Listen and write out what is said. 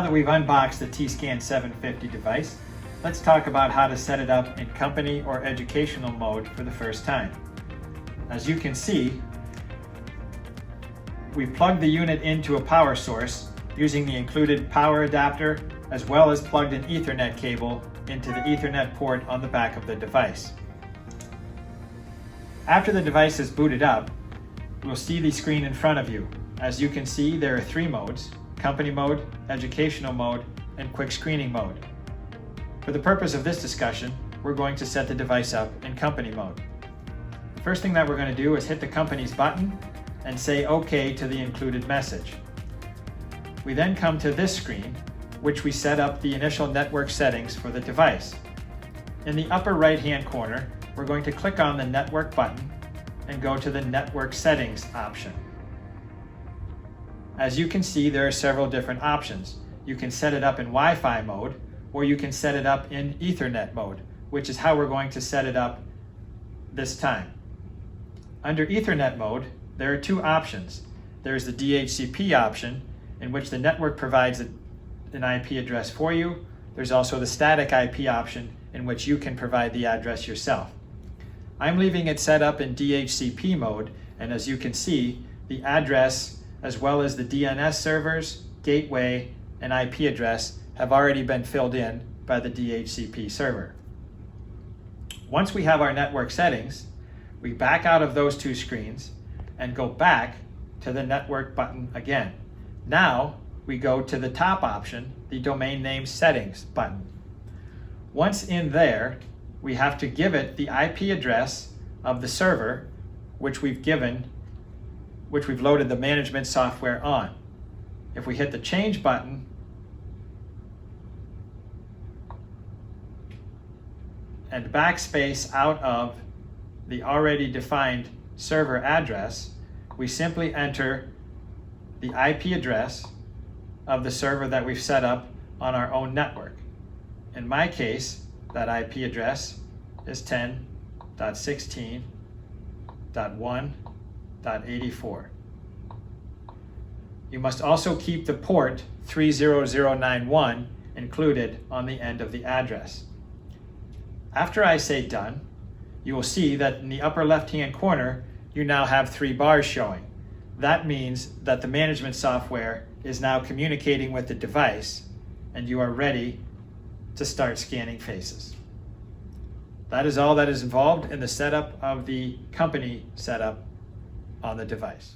that we've unboxed the TSCAN-750 device, let's talk about how to set it up in company or educational mode for the first time. As you can see, we plugged the unit into a power source using the included power adapter, as well as plugged an Ethernet cable into the Ethernet port on the back of the device. After the device is booted up, you'll see the screen in front of you. As you can see, there are 3 modes: company mode, educational mode, and quick screening mode. For the purpose of this discussion, we're going to set the device up in company mode. The first thing that we're going to do is hit the company's button and say OK to the included message. We then come to this screen, which we set up the initial network settings for the device. In the upper right-hand corner, we're going to click on the network button and go to the network settings option. As you can see, there are several different options. You can set it up in Wi-Fi mode, or you can set it up in Ethernet mode, which is how we're going to set it up this time. Under Ethernet mode, there are 2 options. There's the DHCP option, in which the network provides an IP address for you. There's also the static IP option, in which you can provide the address yourself. I'm leaving it set up in DHCP mode, and as you can see, the address as well as the DNS servers, gateway, and IP address have already been filled in by the DHCP server. Once we have our network settings, we back out of those 2 screens and go back to the network button again. Now we go to the top option, the domain name settings button. Once in there, we have to give it the IP address of the server which we've loaded the management software on. If we hit the change button and backspace out of the already defined server address, we simply enter the IP address of the server that we've set up on our own network. In my case, that IP address is 10.16.1.84. You must also keep the port 30091 included on the end of the address. After I say done, you will see that in the upper left-hand corner, you now have 3 bars showing. That means that the management software is now communicating with the device, and you are ready to start scanning faces. That is all that is involved in the setup of the company setup on the device.